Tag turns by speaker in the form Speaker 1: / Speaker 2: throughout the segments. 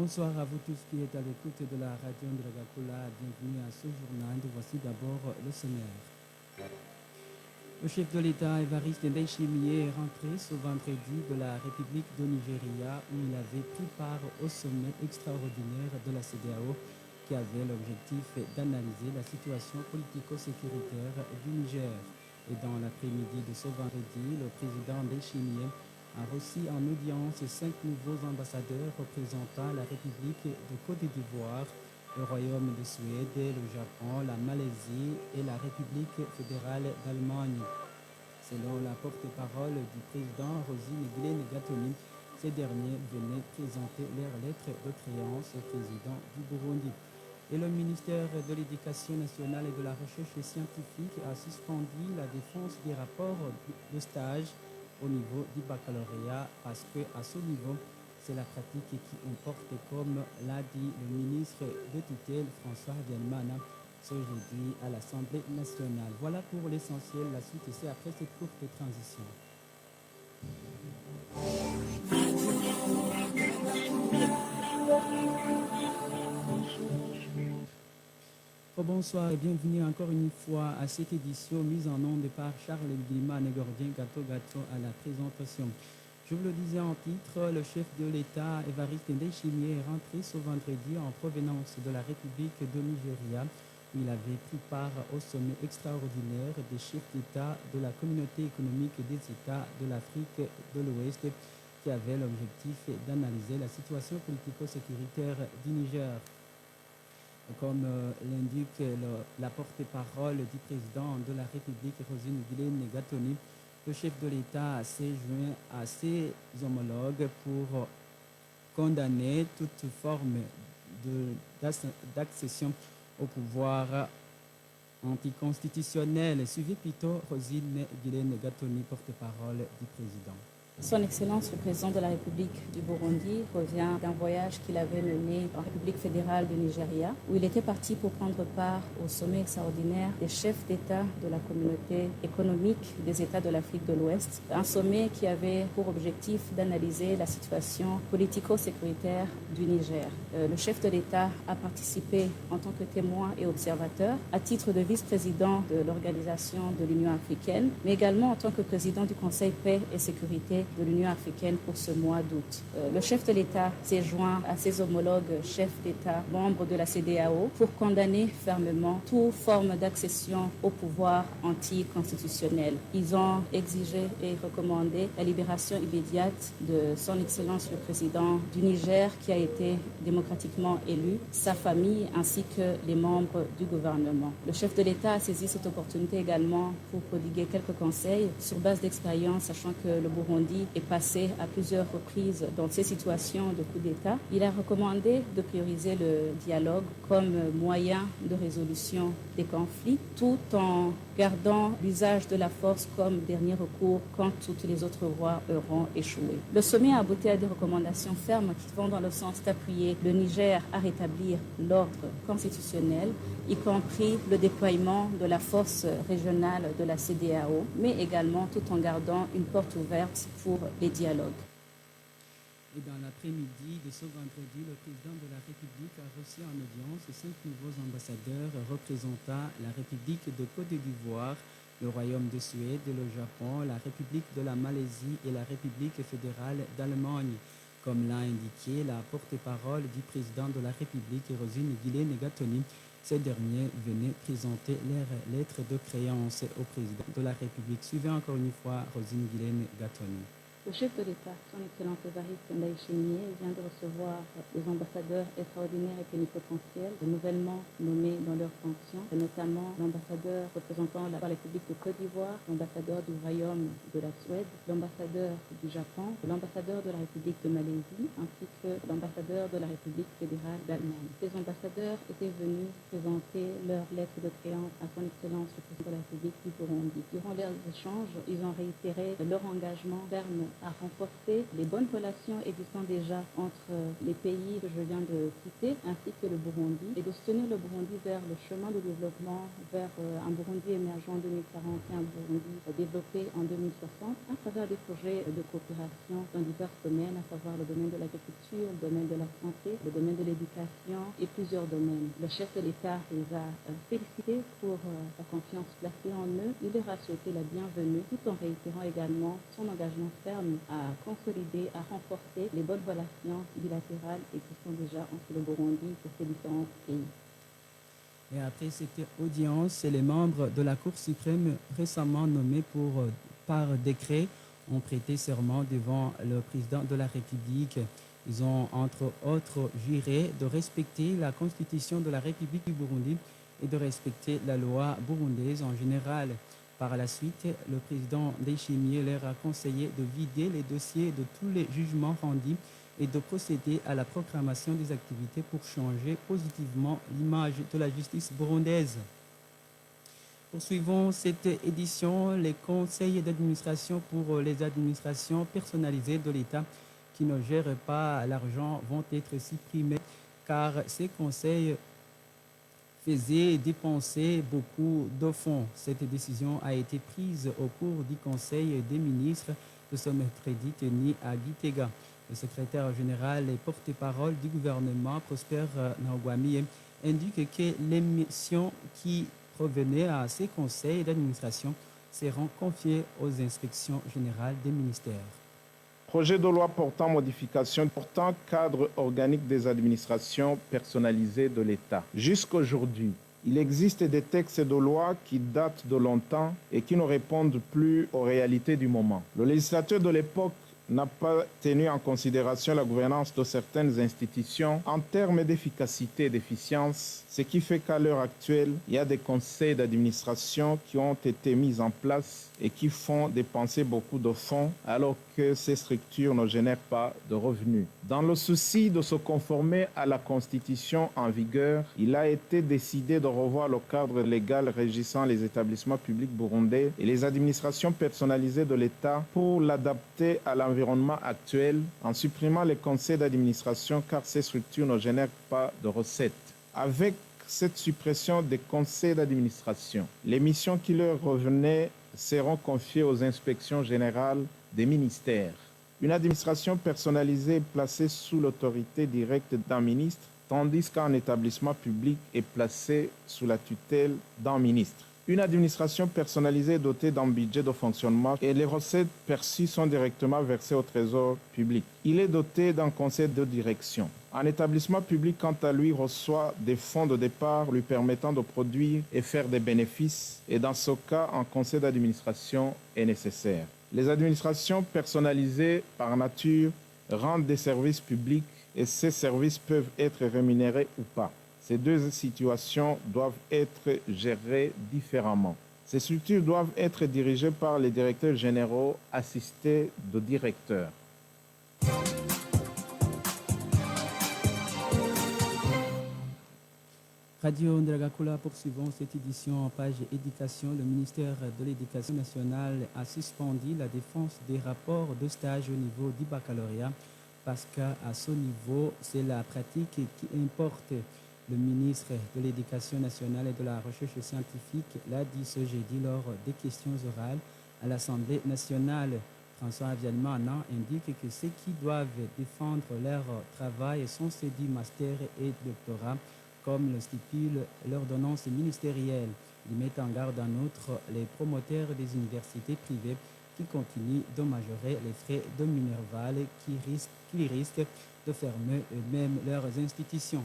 Speaker 1: Bonsoir à vous tous qui êtes à l'écoute de la radio de la Gakula. Bienvenue à ce journal. Voici d'abord le sommaire. Le chef de l'État, Évariste Ndayishimiye, est rentré ce vendredi de la République de Nigeria où il avait pris part au sommet extraordinaire de la CEDEAO qui avait l'objectif d'analyser la situation politico-sécuritaire du Niger. Et dans l'après-midi de ce vendredi, le président Ndayishimiye a reçu en audience 5 nouveaux ambassadeurs représentant la République de Côte d'Ivoire, le Royaume de Suède, le Japon, la Malaisie et la République fédérale d'Allemagne. Selon la porte-parole du président Rosine Guilene Gatoni, ces derniers venaient présenter leurs lettres de créance au président du Burundi. Et le ministère de l'Éducation nationale et de la Recherche scientifique a suspendu la défense des rapports de stage au niveau du baccalauréat parce qu'à ce niveau, c'est la pratique qui importe, comme l'a dit le ministre de tutelle François Gelmana ce jeudi à l'Assemblée nationale. Voilà pour l'essentiel. La suite, c'est après cette courte transition. Bonsoir et bienvenue encore une fois à cette édition mise en onde par Charles Guilma Négordien Gato à la présentation. Je vous le disais en titre, le chef de l'État, Évariste Ndayishimiye, est rentré ce vendredi en provenance de la République de Nigeria où il avait pris part au sommet extraordinaire des chefs d'État de la communauté économique des États de l'Afrique de l'Ouest qui avait l'objectif d'analyser la situation politico-sécuritaire du Niger. Comme l'indique la porte-parole du président de la République, Rosine Guilene Gatoni, le chef de l'État s'est joint à ses homologues pour condamner toute forme d'accession au pouvoir anticonstitutionnel. Suivez plutôt Rosine Guilene Gatoni, porte-parole du président.
Speaker 2: Son Excellence, le président de la République du Burundi, revient d'un voyage qu'il avait mené en République fédérale du Nigeria, où il était parti pour prendre part au sommet extraordinaire des chefs d'État de la communauté économique des États de l'Afrique de l'Ouest. Un sommet qui avait pour objectif d'analyser la situation politico-sécuritaire du Niger. Le chef de l'État a participé en tant que témoin et observateur, à titre de vice-président de l'Organisation de l'Union africaine, mais également en tant que président du Conseil paix et sécurité de l'Union africaine pour ce mois d'août. Le chef de l'État s'est joint à ses homologues chefs d'État membres de la CEDEAO pour condamner fermement toute forme d'accession au pouvoir anticonstitutionnel. Ils ont exigé et recommandé la libération immédiate de son Excellence le président du Niger qui a été démocratiquement élu, sa famille ainsi que les membres du gouvernement. Le chef de l'État a saisi cette opportunité également pour prodiguer quelques conseils sur base d'expérience, sachant que le Burundi est passé à plusieurs reprises dans ces situations de coup d'État. Il a recommandé de prioriser le dialogue comme moyen de résolution des conflits, tout en gardant l'usage de la force comme dernier recours quand toutes les autres voies auront échoué. Le sommet a abouti à des recommandations fermes qui vont dans le sens d'appuyer le Niger à rétablir l'ordre constitutionnel, y compris le déploiement de la force régionale de la CEDEAO, mais également tout en gardant une porte ouverte pour les dialogues.
Speaker 1: Et dans l'après-midi de ce vendredi, le président de la République a reçu en audience 5 nouveaux ambassadeurs représentant la République de Côte d'Ivoire, le Royaume de Suède, le Japon, la République de la Malaisie et la République fédérale d'Allemagne. Comme l'a indiqué la porte-parole du président de la République, Rosine Guilene Gatoni, ces derniers venaient présenter leurs lettres de créance au président de la République. Suivez encore une fois Rosine Guilene Gatoni.
Speaker 2: Le chef de l'État, son Excellence Évariste Ndayishimiye, vient de recevoir les ambassadeurs extraordinaires et plénipotentiaires nouvellement nommés dans leurs fonctions, notamment l'ambassadeur représentant la République de Côte d'Ivoire, l'ambassadeur du Royaume de la Suède, l'ambassadeur du Japon, l'ambassadeur de la République de Malaisie, ainsi que l'ambassadeur de la République fédérale d'Allemagne. Ces ambassadeurs étaient venus présenter leurs lettres de créance à son Excellence le président de la République du Burundi. Durant leurs échanges, ils ont réitéré leur engagement ferme à renforcer les bonnes relations existant déjà entre les pays que je viens de citer, ainsi que le Burundi, et de soutenir le Burundi vers le chemin de développement, vers un Burundi émergent en 2040 et un Burundi développé en 2060, travers des projets de coopération dans divers domaines, à savoir le domaine de l'agriculture, le domaine de la santé, le domaine de l'éducation et plusieurs domaines. Le chef de l'État les a félicités pour la confiance placée en eux. Il leur a souhaité la bienvenue tout en réitérant également son engagement ferme à consolider, à renforcer les bonnes relations bilatérales existant déjà entre le Burundi et ces différents pays.
Speaker 1: Et après cette audience, les membres de la Cour suprême récemment nommés par décret ont prêté serment devant le président de la République. Ils ont entre autres juré de respecter la Constitution de la République du Burundi et de respecter la loi burundaise en général. Par la suite, le président Ndayishimiye leur a conseillé de vider les dossiers de tous les jugements rendus et de procéder à la programmation des activités pour changer positivement l'image de la justice burundaise. Poursuivons cette édition. Les conseils d'administration pour les administrations personnalisées de l'État qui ne gèrent pas l'argent vont être supprimés car ces conseils faisaient dépenser beaucoup de fonds. Cette décision a été prise au cours du Conseil des ministres de ce mercredi tenu à Gitega. Le secrétaire général et porte-parole du gouvernement, Prosper Ntagwamiye, indique que les missions qui provenaient à ces conseils d'administration seront confiées aux inspections générales des ministères.
Speaker 3: Projet de loi portant modification portant cadre organique des administrations personnalisées de l'État. Jusqu'aujourd'hui, il existe des textes de loi qui datent de longtemps et qui ne répondent plus aux réalités du moment. Le législateur de l'époque n'a pas tenu en considération la gouvernance de certaines institutions en termes d'efficacité et d'efficience, ce qui fait qu'à l'heure actuelle, il y a des conseils d'administration qui ont été mis en place et qui font dépenser beaucoup de fonds alors que ces structures ne génèrent pas de revenus. Dans le souci de se conformer à la Constitution en vigueur, il a été décidé de revoir le cadre légal régissant les établissements publics burundais et les administrations personnalisées de l'État pour l'adapter à l'environnement actuel en supprimant les conseils d'administration car ces structures ne génèrent pas de recettes. Avec cette suppression des conseils d'administration, les missions qui leur revenaient seront confiées aux inspections générales des ministères. Une administration personnalisée est placée sous l'autorité directe d'un ministre, tandis qu'un établissement public est placé sous la tutelle d'un ministre. Une administration personnalisée est dotée d'un budget de fonctionnement et les recettes perçues sont directement versées au trésor public. Il est doté d'un conseil de direction. Un établissement public, quant à lui, reçoit des fonds de départ lui permettant de produire et faire des bénéfices et dans ce cas, un conseil d'administration est nécessaire. Les administrations personnalisées par nature rendent des services publics et ces services peuvent être rémunérés ou pas. Ces deux situations doivent être gérées différemment. Ces structures doivent être dirigées par les directeurs généraux assistés de directeurs.
Speaker 1: Radio Ndragakula, poursuivons cette édition en page éducation. Le ministère de l'Éducation nationale a suspendu la défense des rapports de stage au niveau du baccalauréat parce qu'à ce niveau, c'est la pratique qui importe. Le ministre de l'Éducation nationale et de la recherche scientifique l'a dit ce jeudi lors des questions orales à l'Assemblée nationale. François Avialmana indique que ceux qui doivent défendre leur travail sont ceux du master et doctorat, comme le stipule l'ordonnance ministérielle. Il met en garde en outre les promoteurs des universités privées qui continuent de majorer les frais de Minerval qui risquent de fermer eux-mêmes leurs institutions.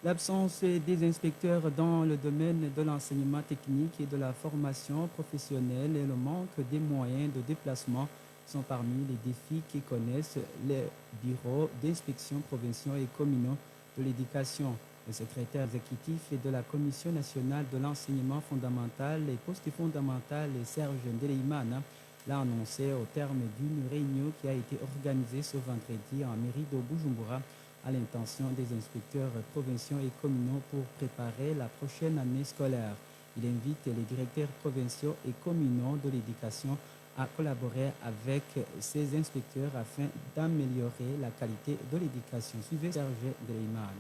Speaker 1: L'absence des inspecteurs dans le domaine de l'enseignement technique et de la formation professionnelle et le manque des moyens de déplacement sont parmi les défis que connaissent les bureaux d'inspection provinciaux et communaux de l'éducation. Le secrétaire exécutif de la Commission nationale de l'enseignement fondamental et post-fondamental, Serge Ndeleimana, l'a annoncé au terme d'une réunion qui a été organisée ce vendredi en mairie de Bujumbura à l'intention des inspecteurs provinciaux et communaux pour préparer la prochaine année scolaire. Il invite les directeurs provinciaux et communaux de l'éducation à collaborer avec ces inspecteurs afin d'améliorer la qualité de l'éducation. Suivez Serge Ndeleimana.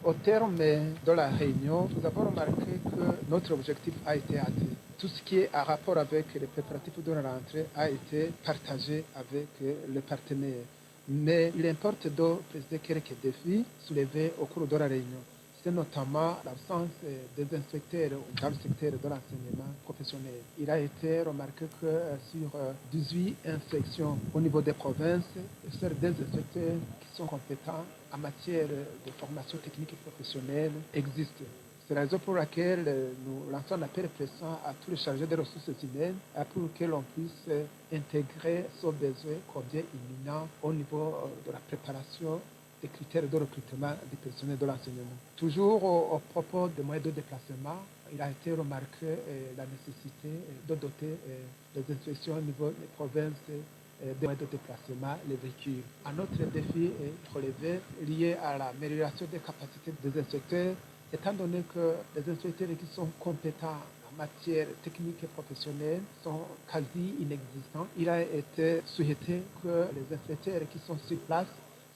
Speaker 4: Au terme de la réunion, nous avons remarqué que notre objectif a été atteint. tout ce qui est en rapport avec les préparatifs de la rentrée a été partagé avec les partenaires. Mais il importe de préciser quelques défis soulevés au cours de la réunion. C'est notamment l'absence des inspecteurs dans le secteur de l'enseignement professionnel. Il a été remarqué que sur 18 inspections au niveau des provinces, seuls des inspecteurs qui sont compétents en matière de formation technique et professionnelle existent. C'est la raison pour laquelle nous lançons un appel pressant à tous les chargés des ressources humaines pour que l'on puisse intégrer ce besoin combien imminent au niveau de la préparation des critères de recrutement des personnels de l'enseignement. Toujours au propos des moyens de déplacement, il a été remarqué la nécessité de doter les inspections au niveau des provinces des moyens de déplacement, les véhicules. Un autre défi relevé lié à l'amélioration des capacités des inspecteurs, étant donné que les inspecteurs qui sont compétents en matière technique et professionnelle sont quasi inexistants, il a été souhaité que les inspecteurs qui sont sur place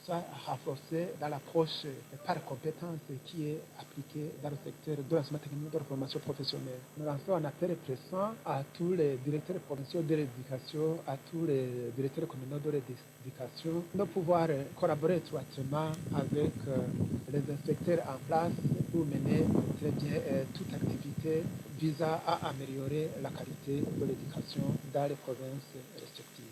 Speaker 4: soit renforcé dans l'approche par compétence qui est appliquée dans le secteur de l'enseignement technique de la formation professionnelle. Nous lançons un appel pressant à tous les directeurs provinciaux de l'éducation, à tous les directeurs communaux de l'éducation, de pouvoir collaborer étroitement avec les inspecteurs en place pour mener très bien toute activité visant à améliorer la qualité de l'éducation dans les provinces respectives.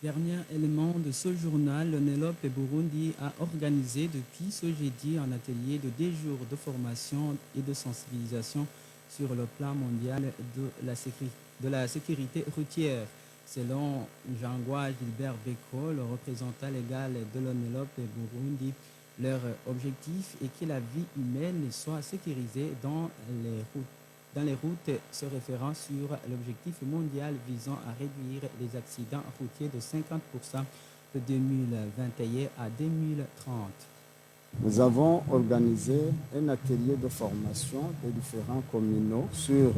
Speaker 1: Dernier élément de ce journal, le NELOP et Burundi a organisé depuis ce jeudi un atelier de 10 jours de formation et de sensibilisation sur le plan mondial de la sécurité routière. Selon Jean-Gouin Gilbert Beko, le représentant légal de l'ONELOP et Burundi, leur objectif est que la vie humaine soit sécurisée dans les routes se référant sur l'objectif mondial visant à réduire les accidents routiers de 50% de 2021 à 2030.
Speaker 5: Nous avons organisé un atelier de formation des différents communaux sur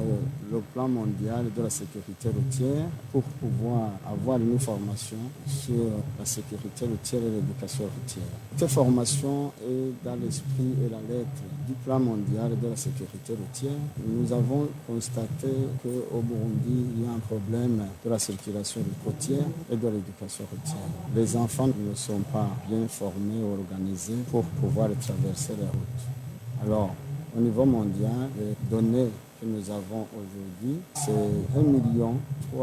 Speaker 5: le plan mondial de la sécurité routière pour pouvoir avoir une formation sur la sécurité routière et l'éducation routière. Cette formation est dans l'esprit et la lettre du plan mondial de la sécurité routière. Nous avons constaté qu'au Burundi, il y a un problème de la circulation routière et de l'éducation routière. Les enfants ne sont pas bien formés ou organisés pour pouvoir traverser les routes. Alors, au niveau mondial, les données que nous avons aujourd'hui, c'est 1,3 million de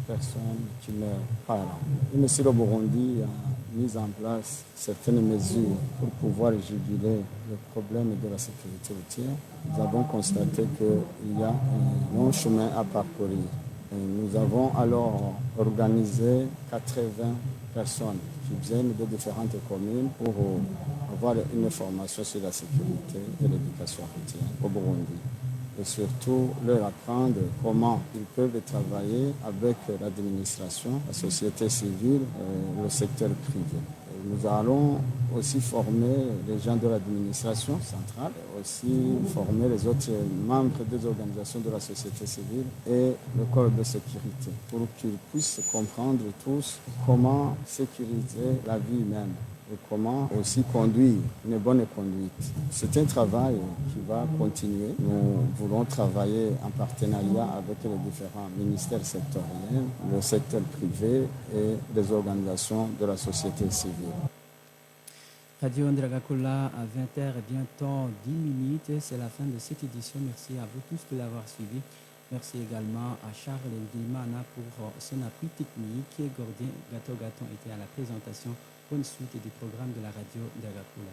Speaker 5: personnes qui meurent par an. Et M. le Burundi a mis en place certaines mesures pour pouvoir juguler le problème de la sécurité routière. Nous avons constaté qu'il y a un long chemin à parcourir. Et nous avons alors organisé 80 personnes qui viennent de différentes communes pour avoir une formation sur la sécurité et l'éducation routière au Burundi. Et surtout leur apprendre comment ils peuvent travailler avec l'administration, la société civile et le secteur privé. Et nous allons aussi former les gens de l'administration centrale, aussi former les autres membres des organisations de la société civile et le corps de sécurité pour qu'ils puissent comprendre tous comment sécuriser la vie humaine et comment aussi conduire une bonne conduite. C'est un travail qui va continuer. Nous voulons travailler en partenariat avec les différents ministères sectoriels, le secteur privé et les organisations de la société civile.
Speaker 1: Radio Ndragakoula à 20h et bientôt 10 minutes. C'est la fin de cette édition. Merci à vous tous de l'avoir suivi. Merci également à Charles Ndimana pour son appui technique. Gordien Gato était à la présentation. Bonne suite du programme de la radio Ndragakoula.